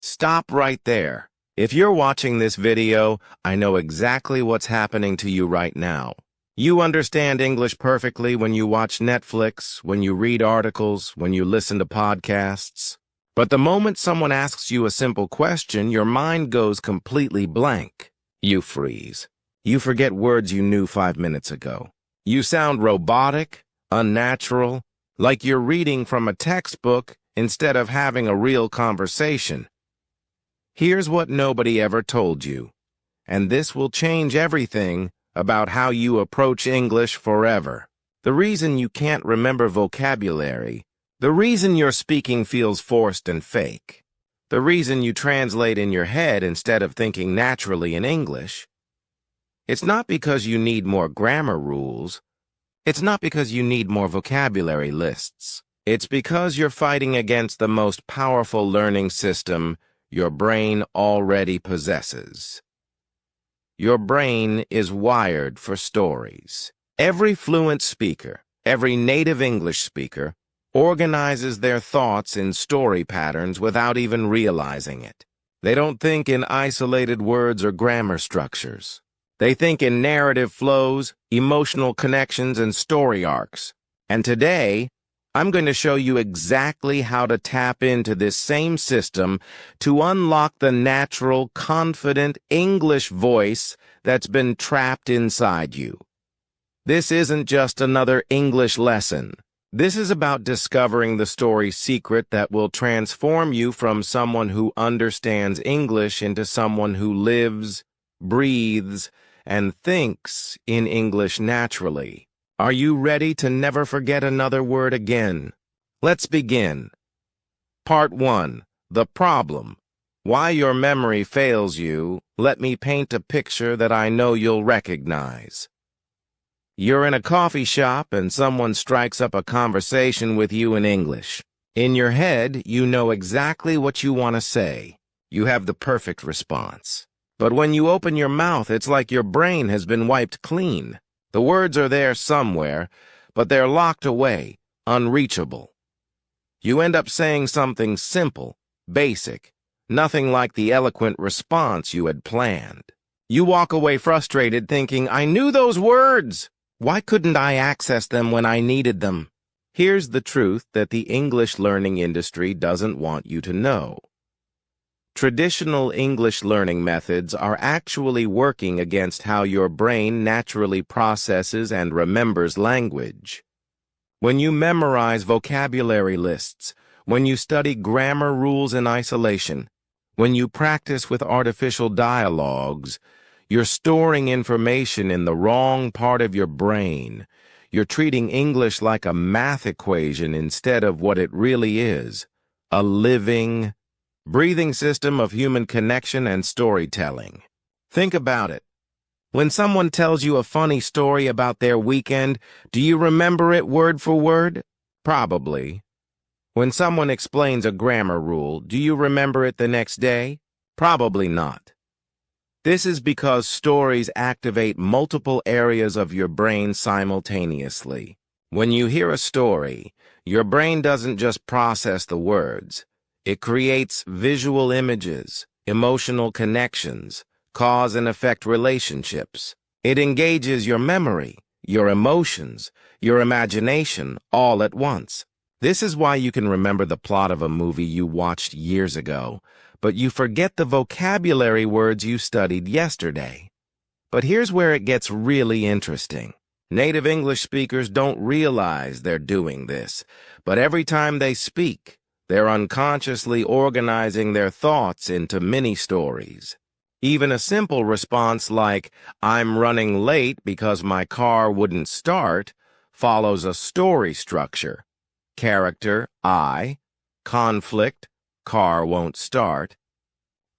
Stop right there. If you're watching this video, I know exactly what's happening to you right now. You understand English perfectly when you watch Netflix, when you read articles, when you listen to podcasts. But the moment someone asks you a simple question, your mind goes completely blank. You freeze. You forget words you knew 5 minutes ago. You sound robotic, unnatural, like you're reading from a textbook instead of having a real conversation. Here's what nobody ever told you, and this will change everything about how you approach English forever. The reason you can't remember vocabulary, the reason your speaking feels forced and fake, the reason you translate in your head instead of thinking naturally in English, it's not because you need more grammar rules. It's not because you need more vocabulary lists. It's because you're fighting against the most powerful learning system your brain already possesses. Your brain is wired for stories. Every fluent speaker, every native English speaker, organizes their thoughts in story patterns without even realizing it. They don't think in isolated words or grammar structures. They think in narrative flows, emotional connections, and story arcs. And today, I'm going to show you exactly how to tap into this same system to unlock the natural, confident English voice that's been trapped inside you. This isn't just another English lesson. This is about discovering the story secret that will transform you from someone who understands English into someone who lives, breathes, and thinks in English naturally. Are you ready to never forget another word again? Let's begin. Part 1. The problem. Why your memory fails you. Let me paint a picture that I know you'll recognize. You're in a coffee shop and someone strikes up a conversation with you in English. In your head, you know exactly what you want to say. You have the perfect response. But when you open your mouth, it's like your brain has been wiped clean. The words are there somewhere, but they're locked away, unreachable. You end up saying something simple, basic, nothing like the eloquent response you had planned. You walk away frustrated thinking, I knew those words! Why couldn't I access them when I needed them? Here's the truth that the English learning industry doesn't want you to know. Traditional English learning methods are actually working against how your brain naturally processes and remembers language. When you memorize vocabulary lists, when you study grammar rules in isolation, when you practice with artificial dialogues, you're storing information in the wrong part of your brain. You're treating English like a math equation instead of what it really is, a living, breathing system of human connection and storytelling. Think about it. When someone tells you a funny story about their weekend, do you remember it word for word? Probably. When someone explains a grammar rule, do you remember it the next day? Probably not. This is because stories activate multiple areas of your brain simultaneously. When you hear a story, your brain doesn't just process the words. It creates visual images, emotional connections, cause and effect relationships. It engages your memory, your emotions, your imagination all at once. This is why you can remember the plot of a movie you watched years ago, but you forget the vocabulary words you studied yesterday. But here's where it gets really interesting. Native English speakers don't realize they're doing this, but every time they speak, they're unconsciously organizing their thoughts into mini-stories. Even a simple response like, I'm running late because my car wouldn't start, follows a story structure. Character, I. Conflict, car won't start.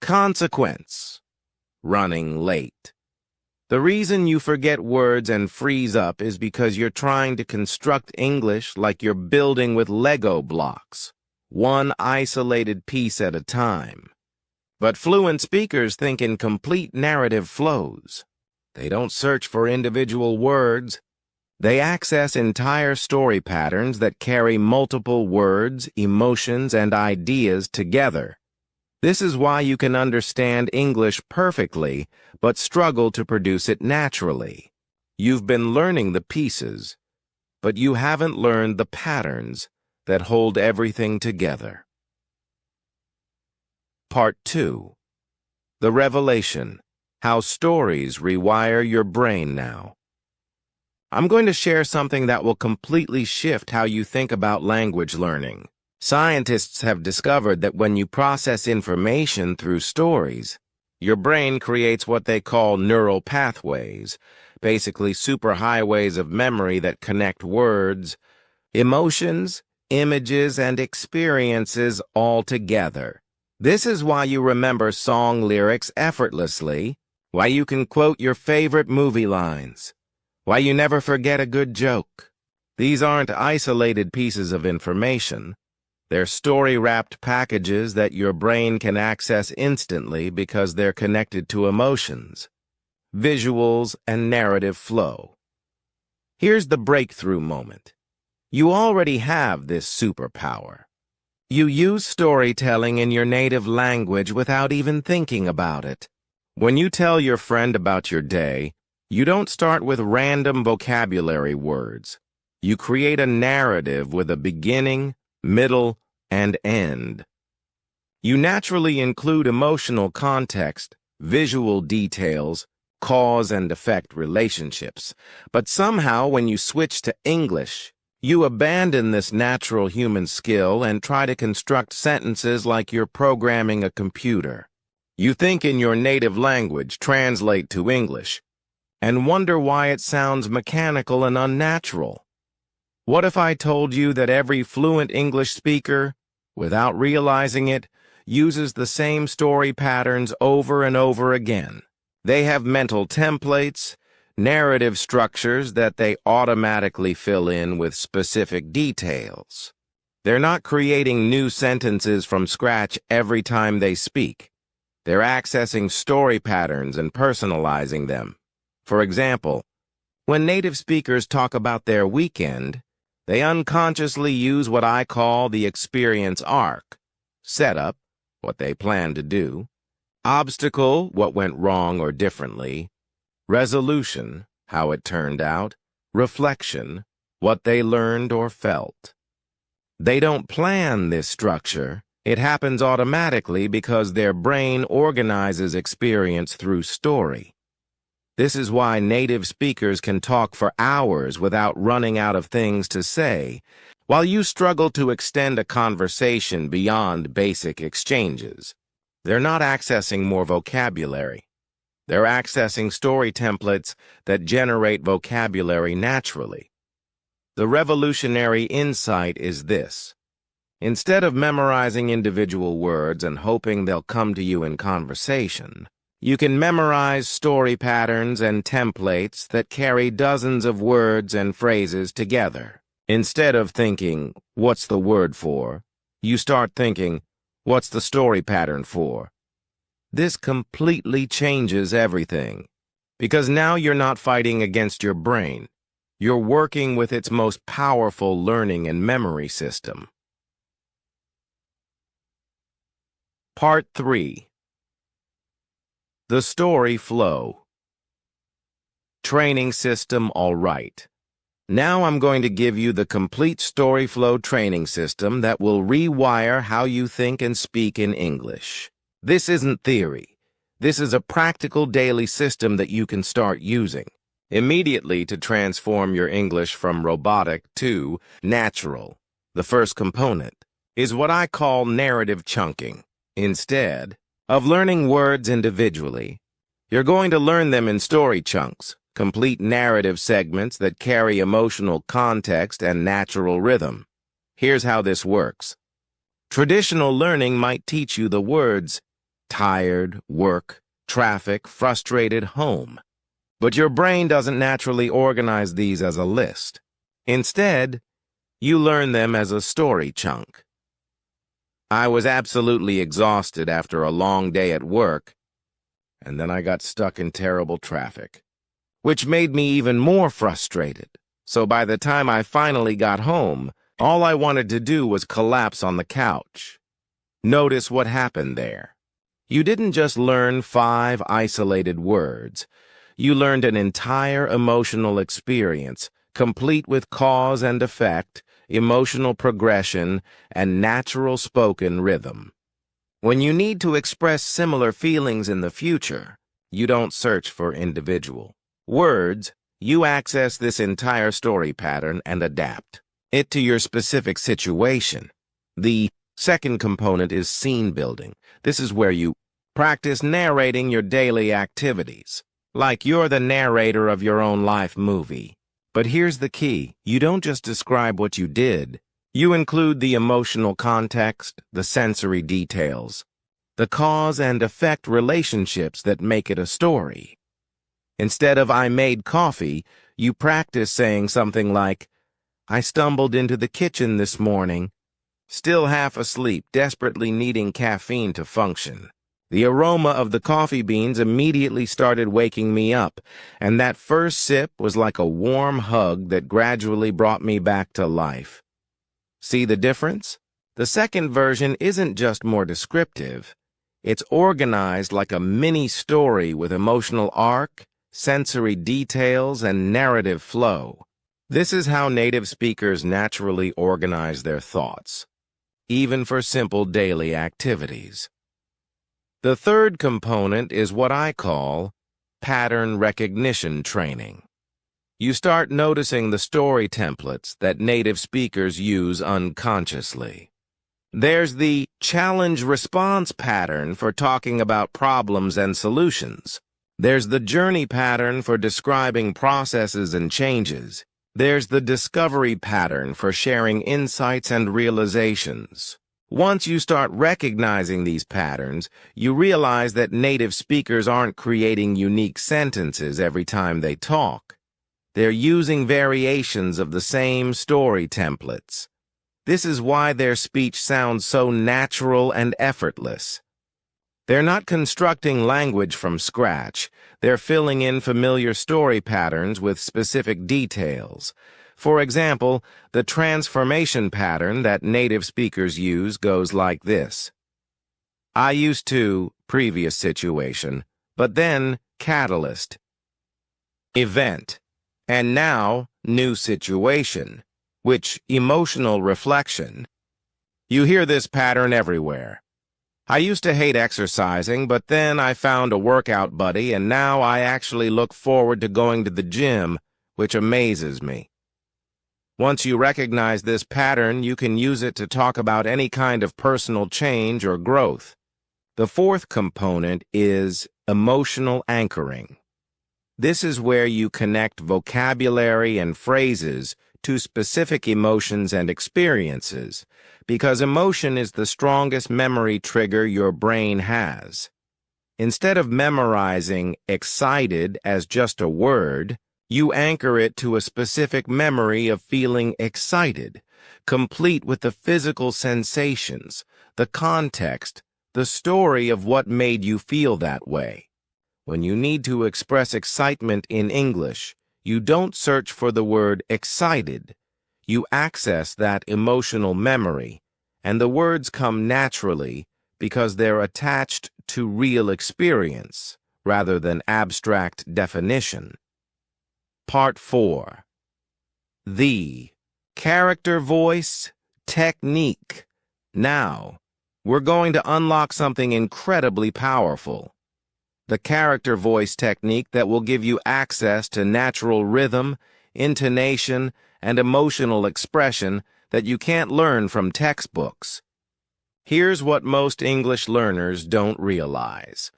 Consequence, running late. The reason you forget words and freeze up is because you're trying to construct English like you're building with Lego blocks, one isolated piece at a time. But fluent speakers think in complete narrative flows. They don't search for individual words. They access entire story patterns that carry multiple words, emotions, and ideas together. This is why you can understand English perfectly, but struggle to produce it naturally. You've been learning the pieces, but you haven't learned the patterns that hold everything together. Part 2. The Revelation: How Stories Rewire Your Brain Now. I'm going to share something that will completely shift how you think about language learning. Scientists have discovered that when you process information through stories, your brain creates what they call neural pathways, basically superhighways of memory that connect words, emotions, images, and experiences all together. This is why you remember song lyrics effortlessly, why you can quote your favorite movie lines, why you never forget a good joke. These aren't isolated pieces of information. They're story-wrapped packages that your brain can access instantly because they're connected to emotions, visuals, and narrative flow. Here's the breakthrough moment. You already have this superpower. You use storytelling in your native language without even thinking about it. When you tell your friend about your day, you don't start with random vocabulary words. You create a narrative with a beginning, middle, and end. You naturally include emotional context, visual details, cause and effect relationships. But somehow, when you switch to English, you abandon this natural human skill and try to construct sentences like you're programming a computer. You think in your native language, translate to English, and wonder why it sounds mechanical and unnatural. What if I told you that every fluent English speaker, without realizing it, uses the same story patterns over and over again? They have mental templates, narrative structures that they automatically fill in with specific details. They're not creating new sentences from scratch every time they speak. They're accessing story patterns and personalizing them. For example, when native speakers talk about their weekend, they unconsciously use what I call the experience arc. Setup, what they plan to do. Obstacle, what went wrong or differently. Resolution, how it turned out. Reflection, what they learned or felt. They don't plan this structure. It happens automatically because their brain organizes experience through story. This is why native speakers can talk for hours without running out of things to say, while you struggle to extend a conversation beyond basic exchanges. They're not accessing more vocabulary. They're accessing story templates that generate vocabulary naturally. The revolutionary insight is this. Instead of memorizing individual words and hoping they'll come to you in conversation, you can memorize story patterns and templates that carry dozens of words and phrases together. Instead of thinking, what's the word for? You start thinking, what's the story pattern for? This completely changes everything, because now you're not fighting against your brain. You're working with its most powerful learning and memory system. Part 3. The Story Flow. Training system all right. Now I'm going to give you the complete story flow training system that will rewire how you think and speak in English. This isn't theory. This is a practical daily system that you can start using immediately to transform your English from robotic to natural. The first component is what I call narrative chunking. Instead of learning words individually, you're going to learn them in story chunks, complete narrative segments that carry emotional context and natural rhythm. Here's how this works. Traditional learning might teach you the words tired, work, traffic, frustrated, home. But your brain doesn't naturally organize these as a list. Instead, you learn them as a story chunk. I was absolutely exhausted after a long day at work, and then I got stuck in terrible traffic, which made me even more frustrated. So by the time I finally got home, all I wanted to do was collapse on the couch. Notice what happened there. You didn't just learn 5 isolated words. You learned an entire emotional experience, complete with cause and effect, emotional progression, and natural spoken rhythm. When you need to express similar feelings in the future, you don't search for individual words. You access this entire story pattern and adapt it to your specific situation. The second component is scene building. This is where you practice narrating your daily activities, like you're the narrator of your own life movie. But here's the key. You don't just describe what you did. You include the emotional context, the sensory details, the cause and effect relationships that make it a story. Instead of "I made coffee," you practice saying something like, "I stumbled into the kitchen this morning, still half asleep, desperately needing caffeine to function. The aroma of the coffee beans immediately started waking me up, and that first sip was like a warm hug that gradually brought me back to life." See the difference? The second version isn't just more descriptive. It's organized like a mini story with emotional arc, sensory details, and narrative flow. This is how native speakers naturally organize their thoughts, even for simple daily activities. The third component is what I call pattern recognition training. You start noticing the story templates that native speakers use unconsciously. There's the challenge-response pattern for talking about problems and solutions. There's the journey pattern for describing processes and changes. There's the discovery pattern for sharing insights and realizations. Once you start recognizing these patterns, you realize that native speakers aren't creating unique sentences every time they talk. They're using variations of the same story templates. This is why their speech sounds so natural and effortless. They're not constructing language from scratch. They're filling in familiar story patterns with specific details. For example, the transformation pattern that native speakers use goes like this. "I used to," previous situation, but then catalyst, event, and now new situation, which emotional reflection. You hear this pattern everywhere. "I used to hate exercising, but then I found a workout buddy, and now I actually look forward to going to the gym, which amazes me." Once you recognize this pattern, you can use it to talk about any kind of personal change or growth. The fourth component is emotional anchoring. This is where you connect vocabulary and phrases to specific emotions and experiences, because emotion is the strongest memory trigger your brain has. Instead of memorizing excited as just a word, you anchor it to a specific memory of feeling excited, complete with the physical sensations, the context, the story of what made you feel that way. When you need to express excitement in English, you don't search for the word excited. You access that emotional memory, and the words come naturally because they're attached to real experience rather than abstract definition. Part 4. The character voice technique. Now, we're going to unlock something incredibly powerful. The character voice technique that will give you access to natural rhythm, intonation, and emotional expression that you can't learn from textbooks. Here's what most English learners don't realize.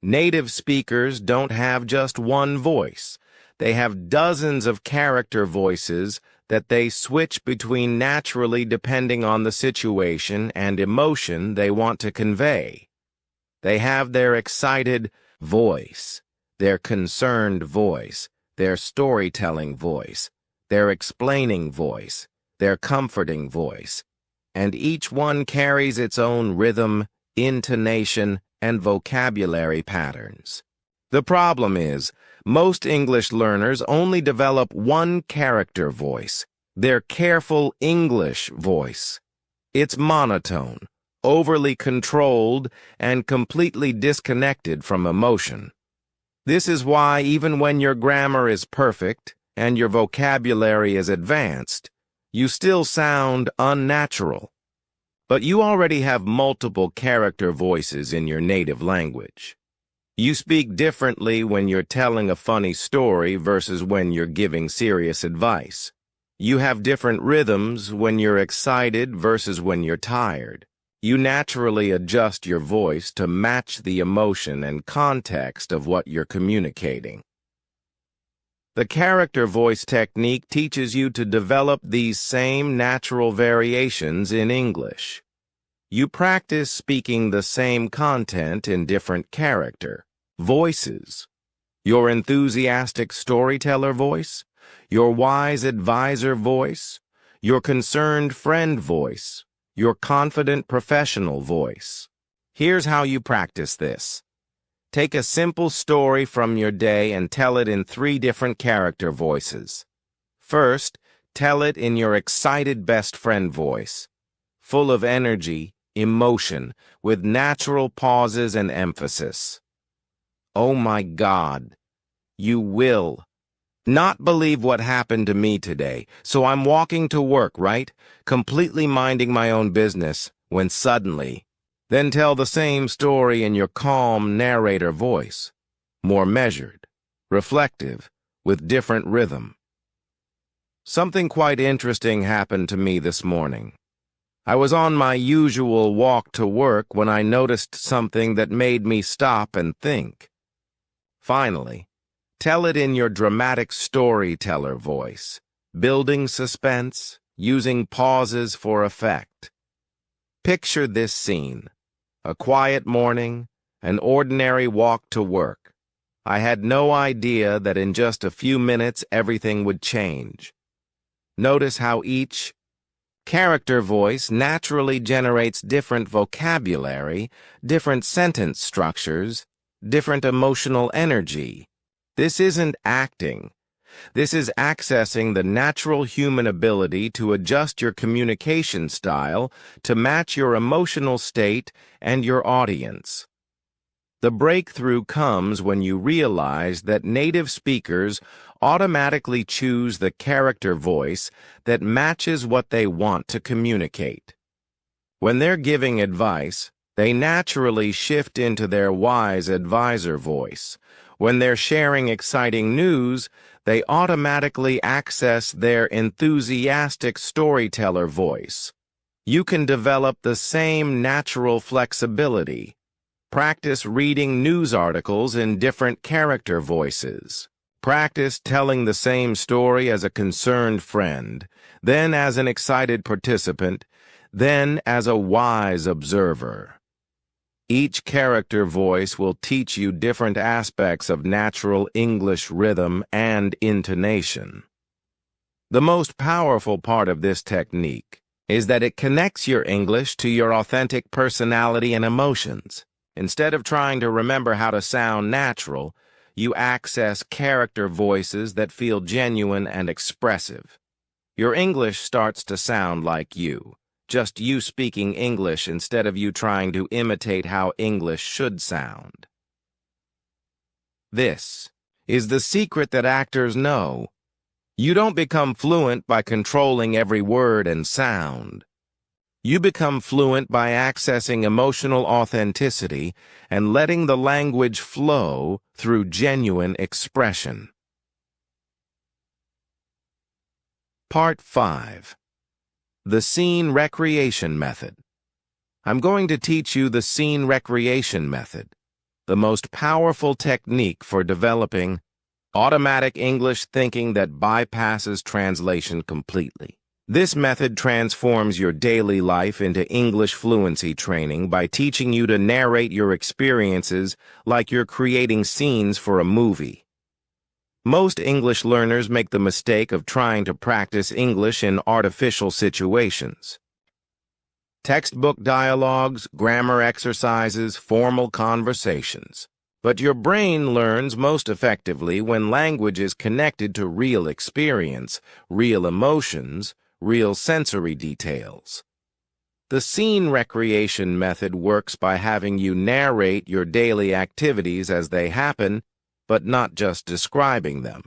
Native speakers don't have just one voice. They have dozens of character voices that they switch between naturally depending on the situation and emotion they want to convey. They have their excited voice, their concerned voice, their storytelling voice, their explaining voice, their comforting voice, and each one carries its own rhythm, intonation, and vocabulary patterns. The problem is, most English learners only develop one character voice, their careful English voice. It's monotone, overly controlled, and completely disconnected from emotion. This is why even when your grammar is perfect and your vocabulary is advanced, you still sound unnatural. But you already have multiple character voices in your native language. You speak differently when you're telling a funny story versus when you're giving serious advice. You have different rhythms when you're excited versus when you're tired. You naturally adjust your voice to match the emotion and context of what you're communicating. The character voice technique teaches you to develop these same natural variations in English. You practice speaking the same content in different character voices. Your enthusiastic storyteller voice, your wise advisor voice, your concerned friend voice, your confident professional voice. Here's how you practice this. Take a simple story from your day and tell it in 3 different character voices. First, tell it in your excited best friend voice, full of energy, emotion, with natural pauses and emphasis. Oh my God, you will not believe what happened to me today. So I'm walking to work, right? Completely minding my own business, when suddenly, then tell the same story in your calm narrator voice, more measured, reflective, with different rhythm. Something quite interesting happened to me this morning. I was on my usual walk to work when I noticed something that made me stop and think. Finally, tell it in your dramatic storyteller voice, building suspense, using pauses for effect. Picture this scene. A quiet morning, an ordinary walk to work. I had no idea that in just a few minutes everything would change. Notice how each character voice naturally generates different vocabulary, different sentence structures, different emotional energy. This isn't acting. This is accessing the natural human ability to adjust your communication style to match your emotional state and your audience. The breakthrough comes when you realize that native speakers automatically choose the character voice that matches what they want to communicate. When they're giving advice, they naturally shift into their wise advisor voice. When they're sharing exciting news, they automatically access their enthusiastic storyteller voice. You can develop the same natural flexibility. Practice reading news articles in different character voices. Practice telling the same story as a concerned friend, then as an excited participant, then as a wise observer. Each character voice will teach you different aspects of natural English rhythm and intonation. The most powerful part of this technique is that it connects your English to your authentic personality and emotions. Instead of trying to remember how to sound natural, you access character voices that feel genuine and expressive. Your English starts to sound like you. Just you speaking English instead of you trying to imitate how English should sound. This is the secret that actors know. You don't become fluent by controlling every word and sound. You become fluent by accessing emotional authenticity and letting the language flow through genuine expression. Part 5. The Scene Recreation Method. I'm going to teach you the Scene Recreation Method, the most powerful technique for developing automatic English thinking that bypasses translation completely. This method transforms your daily life into English fluency training by teaching you to narrate your experiences like you're creating scenes for a movie. Most English learners make the mistake of trying to practice English in artificial situations. Textbook dialogues, grammar exercises, formal conversations. But your brain learns most effectively when language is connected to real experience, real emotions, real sensory details. The scene recreation method works by having you narrate your daily activities as they happen, but not just describing them.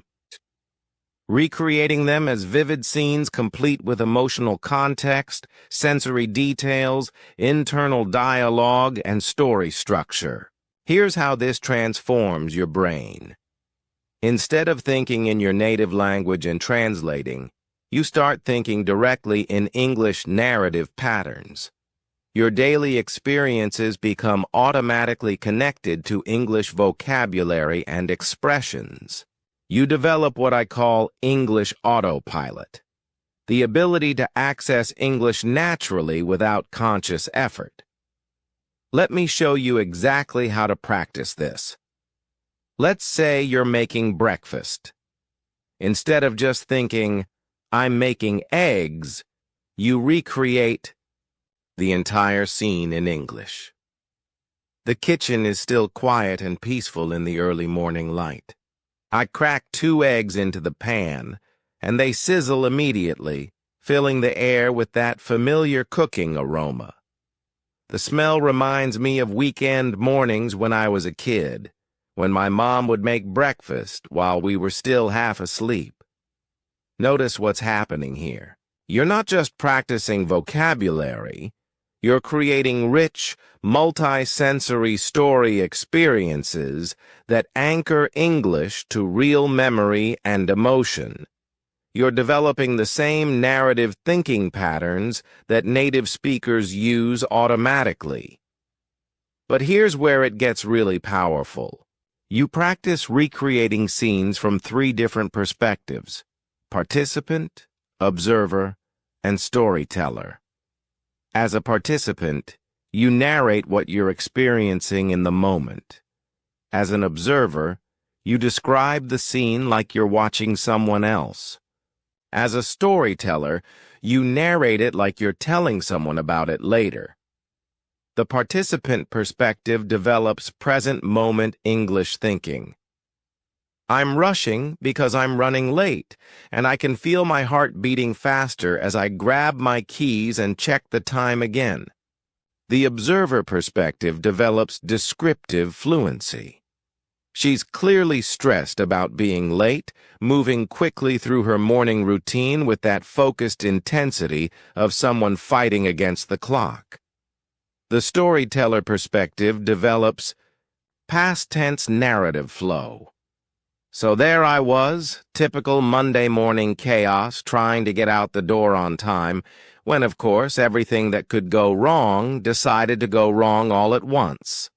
Recreating them as vivid scenes complete with emotional context, sensory details, internal dialogue, and story structure. Here's how this transforms your brain. Instead of thinking in your native language and translating, you start thinking directly in English narrative patterns. Your daily experiences become automatically connected to English vocabulary and expressions. You develop what I call English autopilot, the ability to access English naturally without conscious effort. Let me show you exactly how to practice this. Let's say you're making breakfast. Instead of just thinking, "I'm making eggs," you recreate the entire scene in English. The kitchen is still quiet and peaceful in the early morning light. I crack 2 eggs into the pan, and they sizzle immediately, filling the air with that familiar cooking aroma. The smell reminds me of weekend mornings when I was a kid, when my mom would make breakfast while we were still half asleep. Notice what's happening here. You're not just practicing vocabulary, you're creating rich, multi-sensory story experiences that anchor English to real memory and emotion. You're developing the same narrative thinking patterns that native speakers use automatically. But here's where it gets really powerful. You practice recreating scenes from 3 different perspectives: participant, observer, and storyteller. As a participant, you narrate what you're experiencing in the moment. As an observer, you describe the scene like you're watching someone else. As a storyteller, you narrate it like you're telling someone about it later. The participant perspective develops present-moment English thinking. I'm rushing because I'm running late, and I can feel my heart beating faster as I grab my keys and check the time again. The observer perspective develops descriptive fluency. She's clearly stressed about being late, moving quickly through her morning routine with that focused intensity of someone fighting against the clock. The storyteller perspective develops past tense narrative flow. So there I was, typical Monday morning chaos, trying to get out the door on time, when, of course, everything that could go wrong decided to go wrong all at once.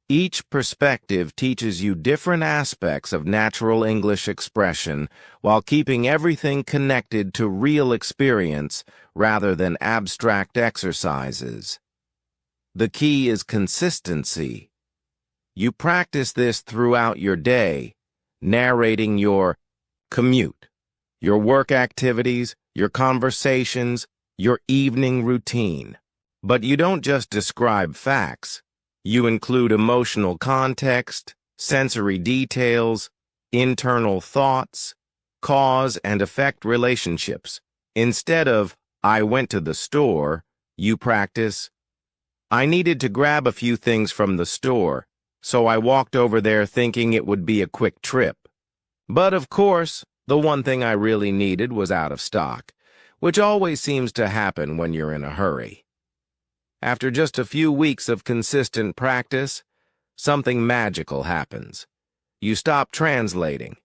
Each perspective teaches you different aspects of natural English expression while keeping everything connected to real experience rather than abstract exercises. The key is consistency. You practice this throughout your day, narrating your commute, your work activities, your conversations, your evening routine. But you don't just describe facts. You include emotional context, sensory details, internal thoughts, cause and effect relationships. Instead of, "I went to the store," you practice, "I needed to grab a few things from the store, so I walked over there thinking it would be a quick trip. But of course, the one thing I really needed was out of stock, which always seems to happen when you're in a hurry." After just a few weeks of consistent practice, something magical happens. You stop translating.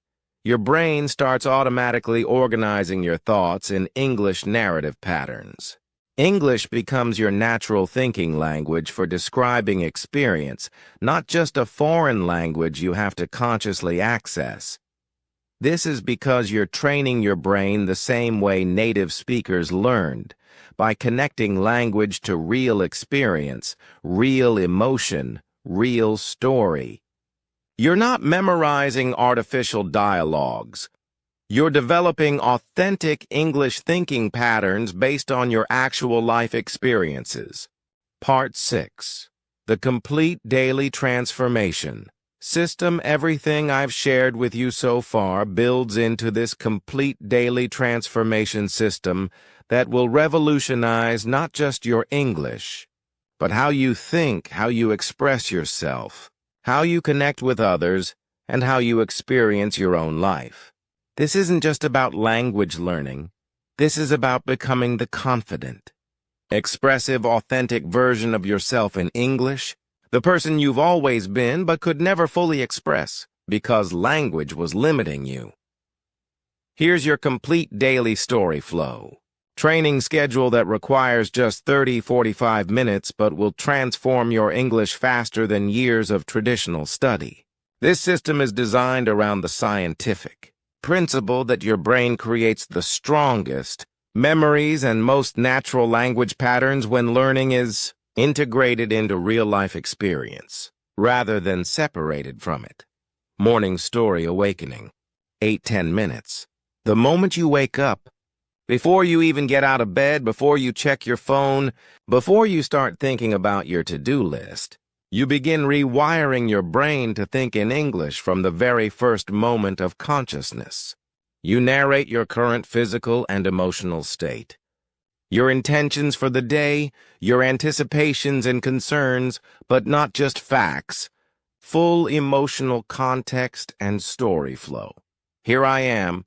Your brain starts automatically organizing your thoughts in English narrative patterns. English becomes your natural thinking language for describing experience, not just a foreign language you have to consciously access. This is because you're training your brain the same way native speakers learned, by connecting language to real experience, real emotion, real story. You're not memorizing artificial dialogues. You're developing authentic English thinking patterns based on your actual life experiences. Part 6. The Complete Daily Transformation. System. Everything I've shared with you so far builds into this complete daily transformation system that will revolutionize not just your English, but how you think, how you express yourself, how you connect with others, and how you experience your own life. This isn't just about language learning. This is about becoming the confident, expressive, authentic version of yourself in English, the person you've always been but could never fully express because language was limiting you. Here's your complete daily story flow. Training schedule that requires just 30-45 minutes but will transform your English faster than years of traditional study. This system is designed around the scientific principle that your brain creates the strongest memories and most natural language patterns when learning is integrated into real-life experience, rather than separated from it. Morning Story Awakening. 8-10 minutes. The moment you wake up, before you even get out of bed, before you check your phone, before you start thinking about your to-do list, you begin rewiring your brain to think in English from the very first moment of consciousness. You narrate your current physical and emotional state, your intentions for the day, your anticipations and concerns, but not just facts, full emotional context and story flow. Here I am,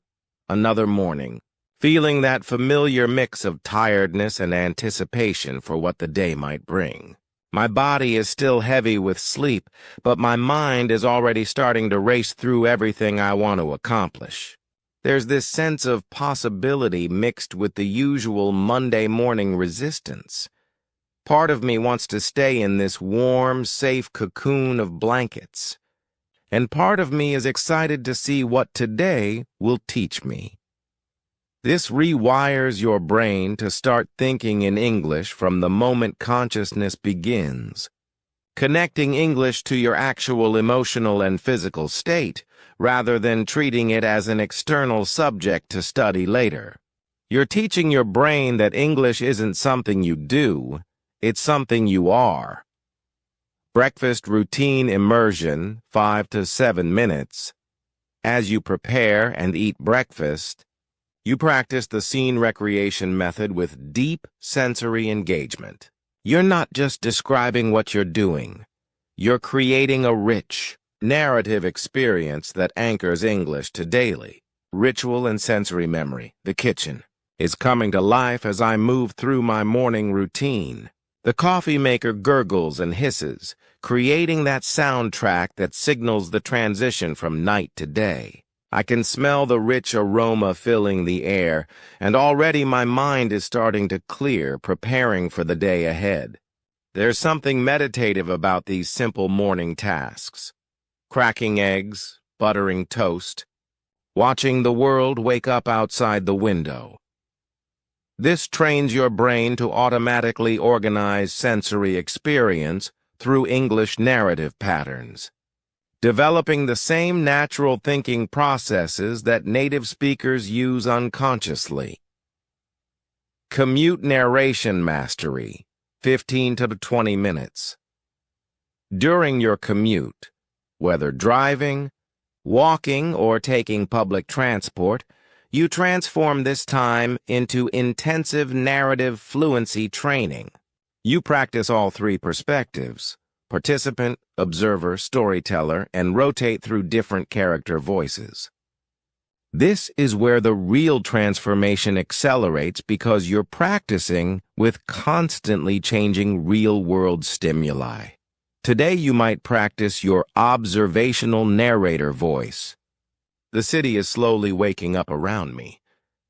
another morning, feeling that familiar mix of tiredness and anticipation for what the day might bring. My body is still heavy with sleep, but my mind is already starting to race through everything I want to accomplish. There's this sense of possibility mixed with the usual Monday morning resistance. Part of me wants to stay in this warm, safe cocoon of blankets, and part of me is excited to see what today will teach me. This rewires your brain to start thinking in English from the moment consciousness begins, connecting English to your actual emotional and physical state, rather than treating it as an external subject to study later. You're teaching your brain that English isn't something you do, it's something you are. Breakfast routine immersion, 5 to 7 minutes. As you prepare and eat breakfast, you practice the scene recreation method with deep sensory engagement. You're not just describing what you're doing. You're creating a rich, narrative experience that anchors English to daily. Ritual and sensory memory, the kitchen, is coming to life as I move through my morning routine. The coffee maker gurgles and hisses, creating that soundtrack that signals the transition from night to day. I can smell the rich aroma filling the air, and already my mind is starting to clear, preparing for the day ahead. There's something meditative about these simple morning tasks. Cracking eggs, buttering toast, watching the world wake up outside the window. This trains your brain to automatically organize sensory experience through English narrative patterns, developing the same natural thinking processes that native speakers use unconsciously. Commute narration mastery, 15 to 20 minutes. During your commute, whether driving, walking, or taking public transport, you transform this time into intensive narrative fluency training. You practice all three perspectives: participant, observer, storyteller, and rotate through different character voices. This is where the real transformation accelerates because you're practicing with constantly changing real-world stimuli. Today you might practice your observational narrator voice. The city is slowly waking up around me.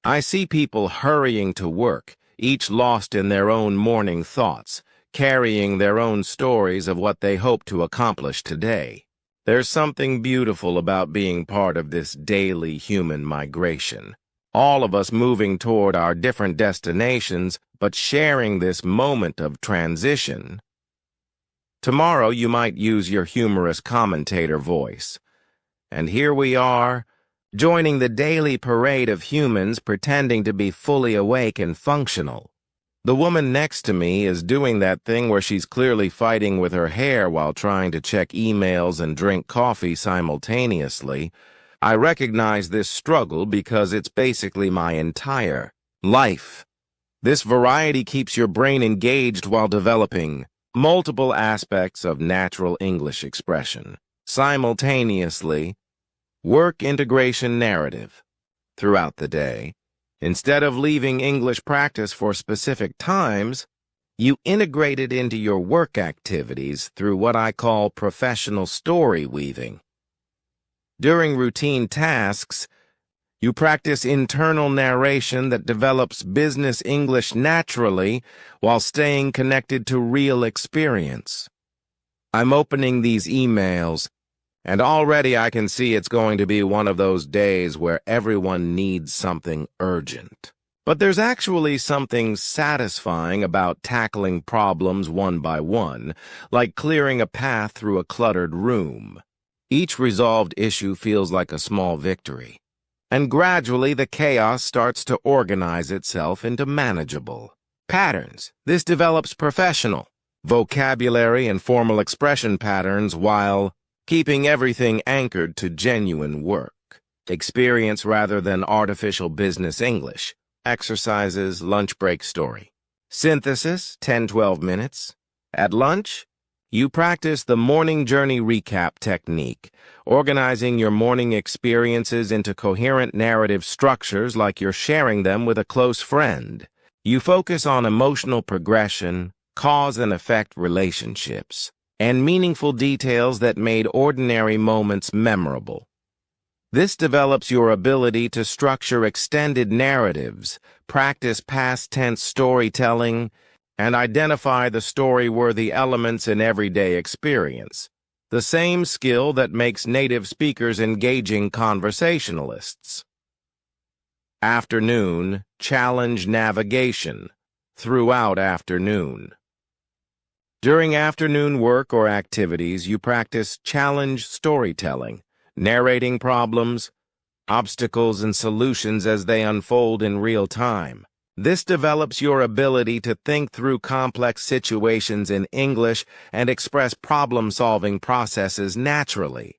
I see people hurrying to work, each lost in their own morning thoughts, carrying their own stories of what they hope to accomplish today. There's something beautiful about being part of this daily human migration. All of us moving toward our different destinations, but sharing this moment of transition. Tomorrow you might use your humorous commentator voice. And here we are, joining the daily parade of humans pretending to be fully awake and functional. The woman next to me is doing that thing where she's clearly fighting with her hair while trying to check emails and drink coffee simultaneously. I recognize this struggle because it's basically my entire life. This variety keeps your brain engaged while developing multiple aspects of natural English expression. Simultaneously, work integration narrative. Throughout the day, instead of leaving English practice for specific times, you integrate it into your work activities through what I call professional story weaving. During routine tasks, you practice internal narration that develops business English naturally while staying connected to real experience. I'm opening these emails, and already I can see it's going to be one of those days where everyone needs something urgent. But there's actually something satisfying about tackling problems one by one, like clearing a path through a cluttered room. Each resolved issue feels like a small victory, and gradually the chaos starts to organize itself into manageable patterns. This develops professional vocabulary and formal expression patterns while keeping everything anchored to genuine work experience rather than artificial business English. Exercises, lunch break story. Synthesis, 10-12 minutes. At lunch, you practice the morning journey recap technique, organizing your morning experiences into coherent narrative structures like you're sharing them with a close friend. You focus on emotional progression, cause and effect relationships, and meaningful details that made ordinary moments memorable. This develops your ability to structure extended narratives, practice past tense storytelling, and identify the story-worthy elements in everyday experience, the same skill that makes native speakers engaging conversationalists. Afternoon, challenge navigation, throughout afternoon. During afternoon work or activities, you practice challenge storytelling, narrating problems, obstacles, and solutions as they unfold in real time. This develops your ability to think through complex situations in English and express problem-solving processes naturally.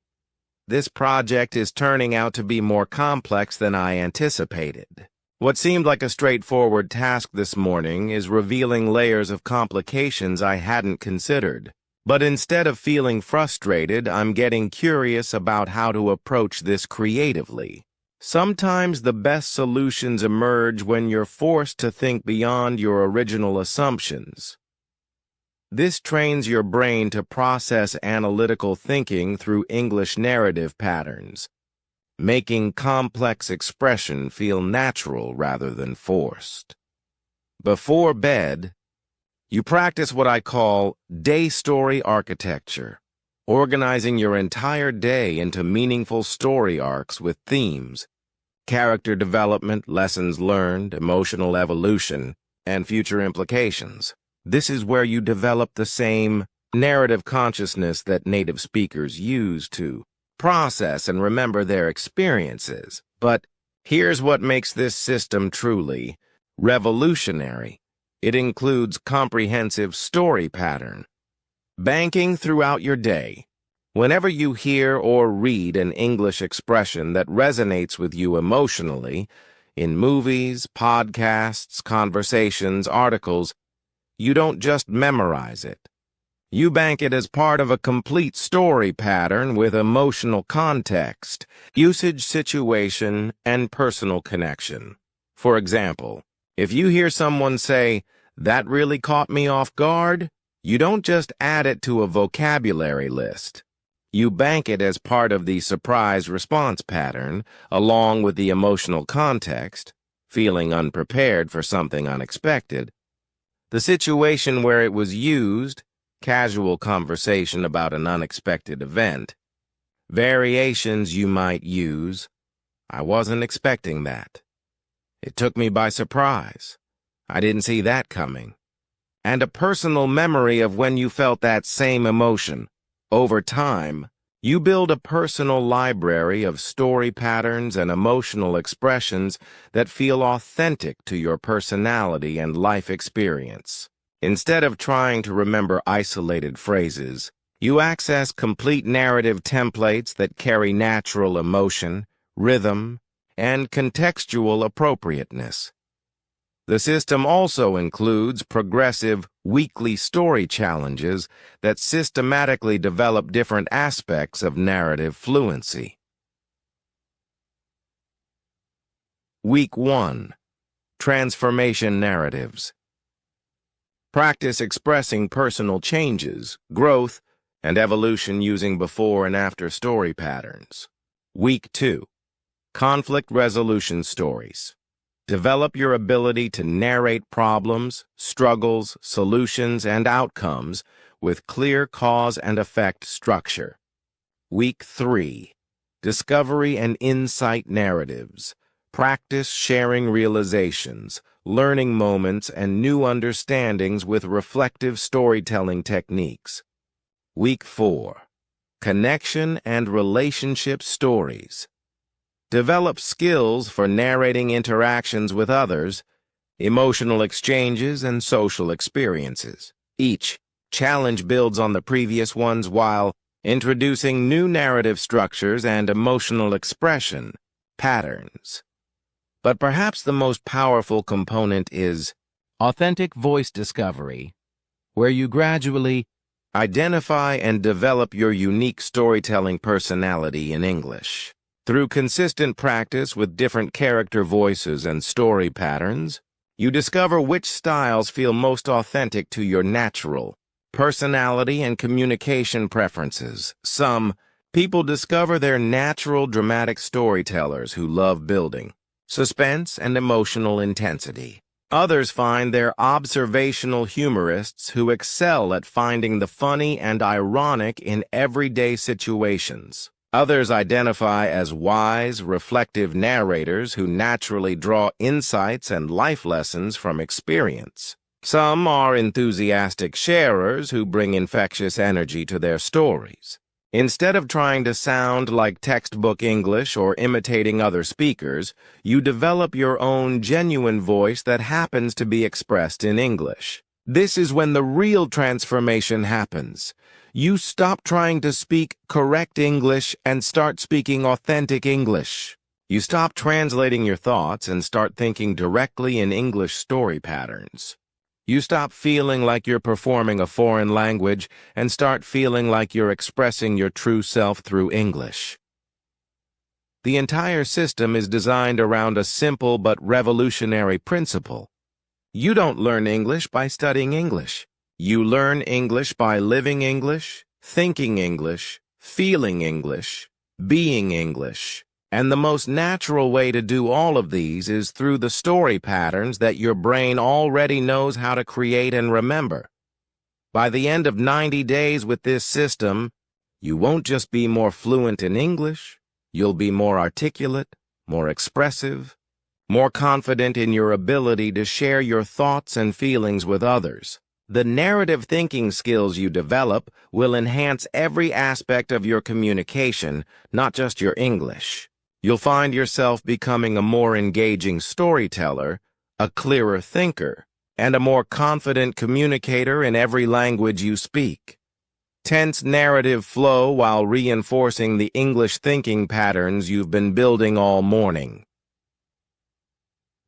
This project is turning out to be more complex than I anticipated. What seemed like a straightforward task this morning is revealing layers of complications I hadn't considered. But instead of feeling frustrated, I'm getting curious about how to approach this creatively. Sometimes the best solutions emerge when you're forced to think beyond your original assumptions. This trains your brain to process analytical thinking through English narrative patterns, making complex expression feel natural rather than forced. Before bed, you practice what I call day story architecture, organizing your entire day into meaningful story arcs with themes, character development, lessons learned, emotional evolution, and future implications. This is where you develop the same narrative consciousness that native speakers use to process and remember their experiences. But here's what makes this system truly revolutionary. It includes comprehensive story pattern, banking throughout your day. Whenever you hear or read an English expression that resonates with you emotionally, in movies, podcasts, conversations, articles, you don't just memorize it. You bank it as part of a complete story pattern with emotional context, usage, situation, and personal connection. For example, if you hear someone say, "That really caught me off guard," you don't just add it to a vocabulary list. You bank it as part of the surprise response pattern, along with the emotional context, feeling unprepared for something unexpected. The situation where it was used, casual conversation about an unexpected event. Variations you might use, "I wasn't expecting that." "It took me by surprise. I didn't see that coming." And a personal memory of when you felt that same emotion. Over time, you build a personal library of story patterns and emotional expressions that feel authentic to your personality and life experience. Instead of trying to remember isolated phrases, you access complete narrative templates that carry natural emotion, rhythm, and contextual appropriateness. The system also includes progressive weekly story challenges that systematically develop different aspects of narrative fluency. Week 1. Transformation Narratives. Practice expressing personal changes, growth, and evolution using before and after story patterns. Week 2. Conflict Resolution Stories. Develop your ability to narrate problems, struggles, solutions, and outcomes with clear cause and effect structure. Week 3. Discovery and Insight Narratives. Practice sharing realizations, learning moments, and new understandings with reflective storytelling techniques. Week 4. Connection and Relationship Stories. Develop skills for narrating interactions with others, emotional exchanges, and social experiences. Each challenge builds on the previous ones while introducing new narrative structures and emotional expression patterns. But perhaps the most powerful component is authentic voice discovery, where you gradually identify and develop your unique storytelling personality in English. Through consistent practice with different character voices and story patterns, you discover which styles feel most authentic to your natural personality and communication preferences. Some people discover their natural dramatic storytellers who love building suspense and emotional intensity. Others find their observational humorists who excel at finding the funny and ironic in everyday situations. Others identify as wise, reflective narrators who naturally draw insights and life lessons from experience. Some are enthusiastic sharers who bring infectious energy to their stories. Instead of trying to sound like textbook English or imitating other speakers, you develop your own genuine voice that happens to be expressed in English. This is when the real transformation happens. You stop trying to speak correct English and start speaking authentic English. You stop translating your thoughts and start thinking directly in English story patterns. You stop feeling like you're performing a foreign language and start feeling like you're expressing your true self through English. The entire system is designed around a simple but revolutionary principle. You don't learn English by studying English. You learn English by living English, thinking English, feeling English, being English. And the most natural way to do all of these is through the story patterns that your brain already knows how to create and remember. By the end of 90 days with this system, you won't just be more fluent in English, you'll be more articulate, more expressive, more confident in your ability to share your thoughts and feelings with others. The narrative thinking skills you develop will enhance every aspect of your communication, not just your English. You'll find yourself becoming a more engaging storyteller, a clearer thinker, and a more confident communicator in every language you speak. Tense narrative flow while reinforcing the English thinking patterns you've been building all morning.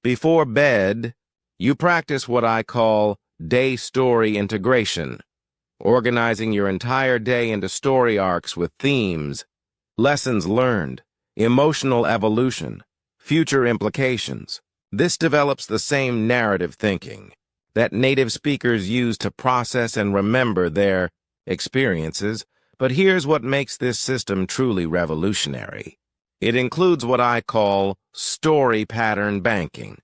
Before bed, you practice what I call day story integration, organizing your entire day into story arcs with themes, lessons learned, emotional evolution, future implications. This develops the same narrative thinking that native speakers use to process and remember their experiences, but here's what makes this system truly revolutionary. It includes what I call story pattern banking.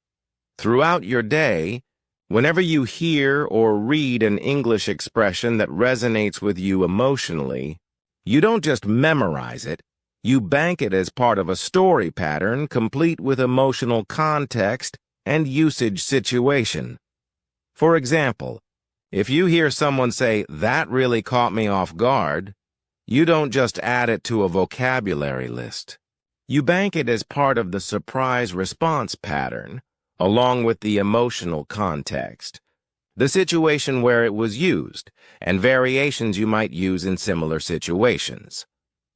Throughout your day, whenever you hear or read an English expression that resonates with you emotionally, you don't just memorize it, you bank it as part of a story pattern complete with emotional context and usage situation. For example, if you hear someone say, "That really caught me off guard," you don't just add it to a vocabulary list. You bank it as part of the surprise response pattern, along with the emotional context, the situation where it was used, and variations you might use in similar situations.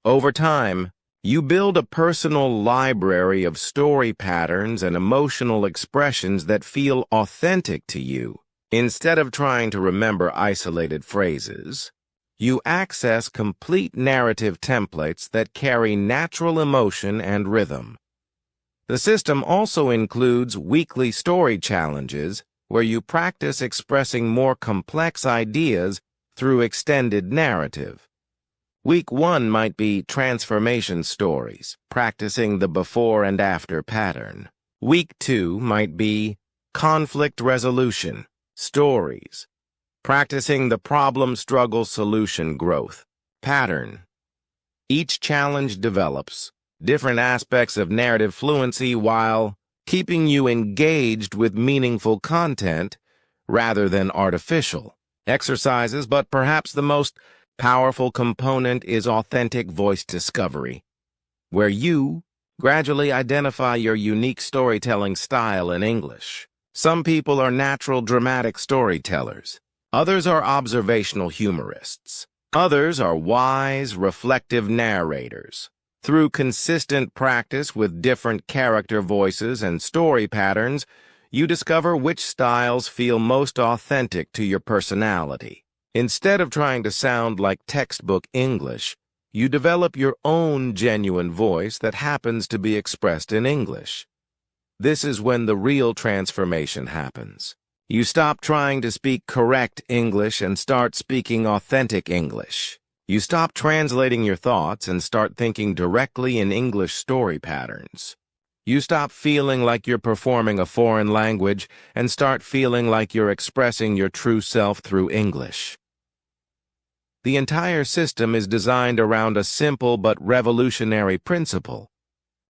Over time, You build a personal library of story patterns and emotional expressions that feel authentic to you. Instead of trying to remember isolated phrases, you access complete narrative templates that carry natural emotion and rhythm. The system also includes weekly story challenges where you practice expressing more complex ideas through extended narrative. Week 1 might be transformation stories, practicing the before and after pattern. Week 2 might be conflict resolution stories, practicing the problem, struggle, solution, growth pattern. Each challenge develops different aspects of narrative fluency while keeping you engaged with meaningful content rather than artificial exercises, but perhaps the most powerful component is authentic voice discovery, where you gradually identify your unique storytelling style in English. Some people are natural dramatic storytellers. Others are observational humorists. Others are wise, reflective narrators. Through consistent practice with different character voices and story patterns, you discover which styles feel most authentic to your personality. Instead of trying to sound like textbook English, you develop your own genuine voice that happens to be expressed in English. This is when the real transformation happens. You stop trying to speak correct English and start speaking authentic English. You stop translating your thoughts and start thinking directly in English story patterns. You stop feeling like you're performing a foreign language and start feeling like you're expressing your true self through English. The entire system is designed around a simple but revolutionary principle.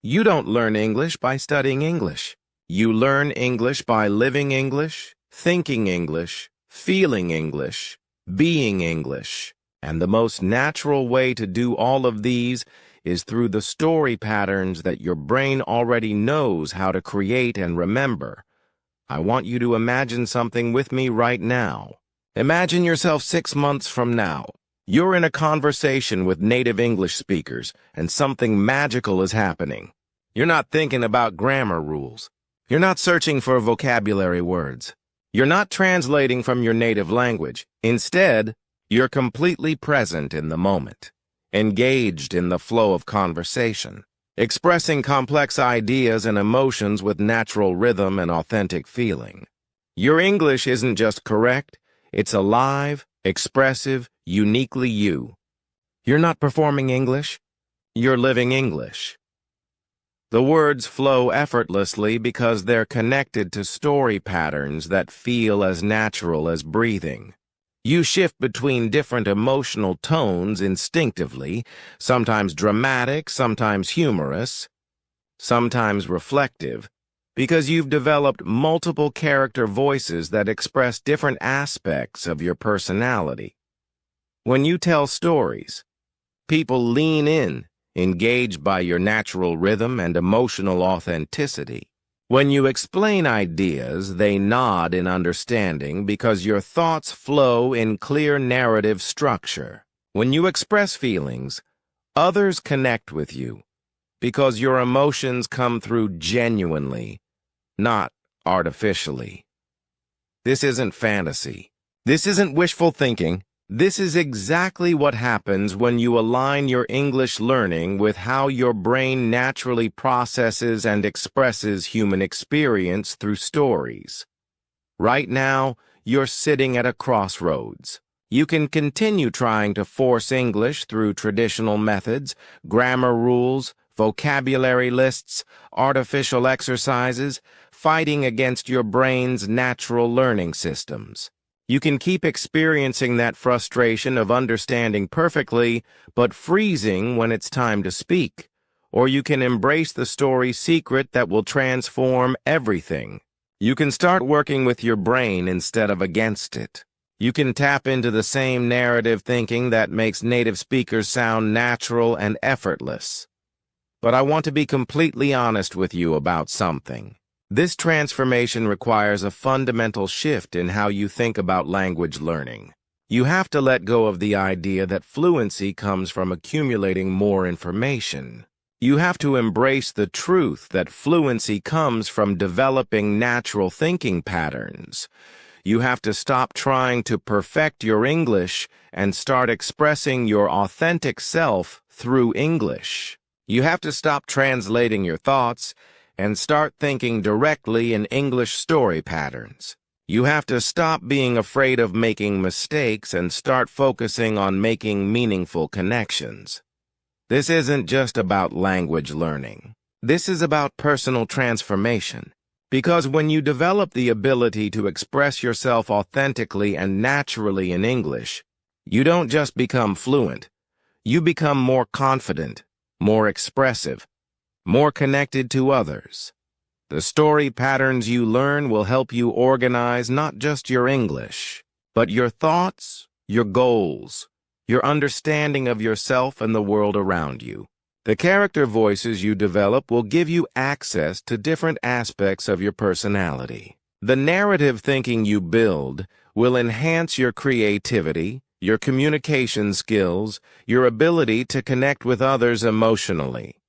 You don't learn English by studying English. You learn English by living English, thinking English, feeling English, being English. And the most natural way to do all of these is through the story patterns that your brain already knows how to create and remember. I want you to imagine something with me right now. Imagine yourself 6 months from now. You're in a conversation with native English speakers, and something magical is happening. You're not thinking about grammar rules. You're not searching for vocabulary words. You're not translating from your native language. Instead, you're completely present in the moment, engaged in the flow of conversation, expressing complex ideas and emotions with natural rhythm and authentic feeling. Your English isn't just correct, it's alive, expressive, uniquely you. You're not performing English, you're living English. The words flow effortlessly because they're connected to story patterns that feel as natural as breathing. You shift between different emotional tones instinctively, sometimes dramatic, sometimes humorous, sometimes reflective, because you've developed multiple character voices that express different aspects of your personality. When you tell stories, people lean in, engaged by your natural rhythm and emotional authenticity. When you explain ideas, they nod in understanding because your thoughts flow in clear narrative structure. When you express feelings, others connect with you because your emotions come through genuinely, not artificially. This isn't fantasy. This isn't wishful thinking. This is exactly what happens when you align your English learning with how your brain naturally processes and expresses human experience through stories. Right now, you're sitting at a crossroads. You can continue trying to force English through traditional methods, grammar rules, vocabulary lists, artificial exercises, fighting against your brain's natural learning systems. You can keep experiencing that frustration of understanding perfectly, but freezing when it's time to speak. Or you can embrace the story secret that will transform everything. You can start working with your brain instead of against it. You can tap into the same narrative thinking that makes native speakers sound natural and effortless. But I want to be completely honest with you about something. This transformation requires a fundamental shift in how you think about language learning. You have to let go of the idea that fluency comes from accumulating more information. You have to embrace the truth that fluency comes from developing natural thinking patterns. You have to stop trying to perfect your English and start expressing your authentic self through English. You have to stop translating your thoughts and start thinking directly in English story patterns. You have to stop being afraid of making mistakes and start focusing on making meaningful connections. This isn't just about language learning. This is about personal transformation. Because when you develop the ability to express yourself authentically and naturally in English, you don't just become fluent. You become more confident, more expressive, more connected to others. The story patterns you learn will help you organize not just your English, but your thoughts, your goals, your understanding of yourself and the world around you. The character voices you develop will give you access to different aspects of your personality. The narrative thinking you build will enhance your creativity, your communication skills, your ability to connect with others emotionally.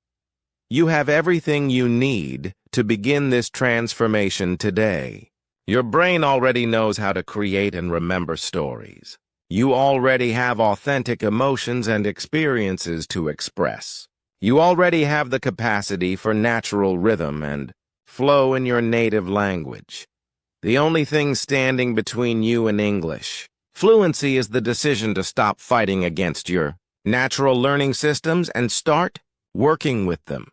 You have everything you need to begin this transformation today. Your brain already knows how to create and remember stories. You already have authentic emotions and experiences to express. You already have the capacity for natural rhythm and flow in your native language. The only thing standing between you and English fluency is the decision to stop fighting against your natural learning systems and start working with them.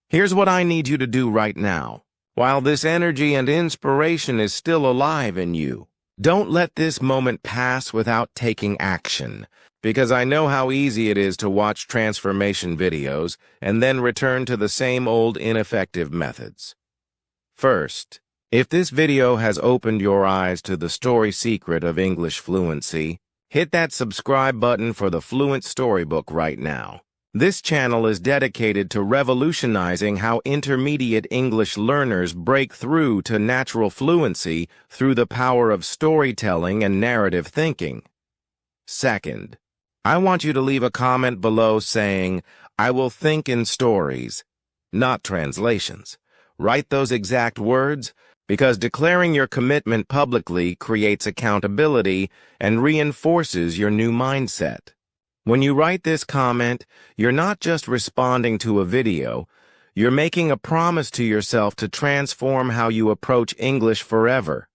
Here's what I need you to do right now. While this energy and inspiration is still alive in you, don't let this moment pass without taking action. Because I know how easy it is to watch transformation videos and then return to the same old ineffective methods. First, if this video has opened your eyes to the story secret of English fluency, hit that subscribe button for the Fluent Storybook right now. This channel is dedicated to revolutionizing how intermediate English learners break through to natural fluency through the power of storytelling and narrative thinking. Second, I want you to leave a comment below saying, "I will think in stories," not translations. Write those exact words, because declaring your commitment publicly creates accountability and reinforces your new mindset. When you write this comment, you're not just responding to a video, you're making a promise to yourself to transform how you approach English forever.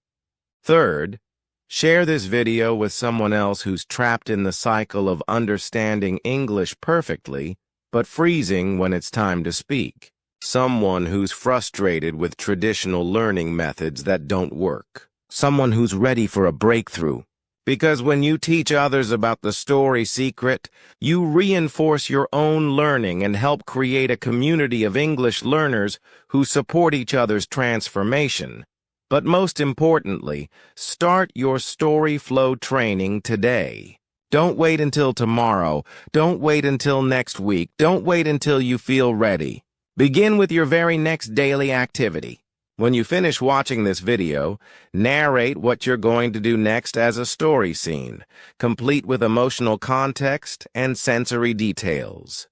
Third, share this video with someone else who's trapped in the cycle of understanding English perfectly, but freezing when it's time to speak. Someone who's frustrated with traditional learning methods that don't work. Someone who's ready for a breakthrough. Because when you teach others about the story secret, you reinforce your own learning and help create a community of English learners who support each other's transformation. But most importantly, start your story flow training today. Don't wait until tomorrow. Don't wait until next week. Don't wait until you feel ready. Begin with your very next daily activity. When you finish watching this video, narrate what you're going to do next as a story scene, complete with emotional context and sensory details.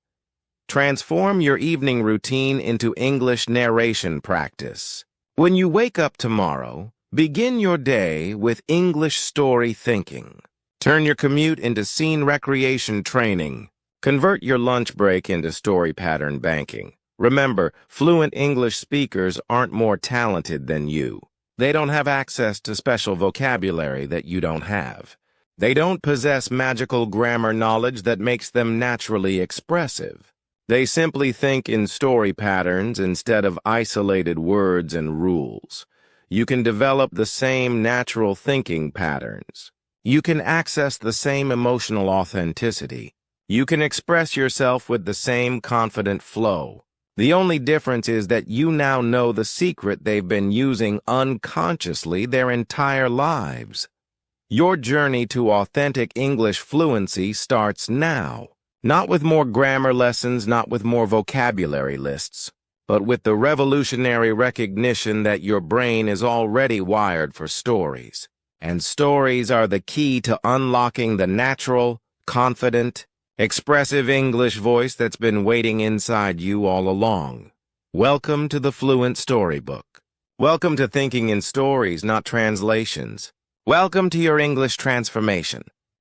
Transform your evening routine into English narration practice. When you wake up tomorrow, begin your day with English story thinking. Turn your commute into scene recreation training. Convert your lunch break into story pattern banking. Remember, fluent English speakers aren't more talented than you. They don't have access to special vocabulary that you don't have. They don't possess magical grammar knowledge that makes them naturally expressive. They simply think in story patterns instead of isolated words and rules. You can develop the same natural thinking patterns. You can access the same emotional authenticity. You can express yourself with the same confident flow. The only difference is that you now know the secret they've been using unconsciously their entire lives. Your journey to authentic English fluency starts now. Not with more grammar lessons, not with more vocabulary lists, but with the revolutionary recognition that your brain is already wired for stories. And stories are the key to unlocking the natural, confident, Expressive English voice that's been waiting inside you all along. Welcome to the Fluent Storybook. Welcome to thinking in stories, not translations. Welcome to your English transformation.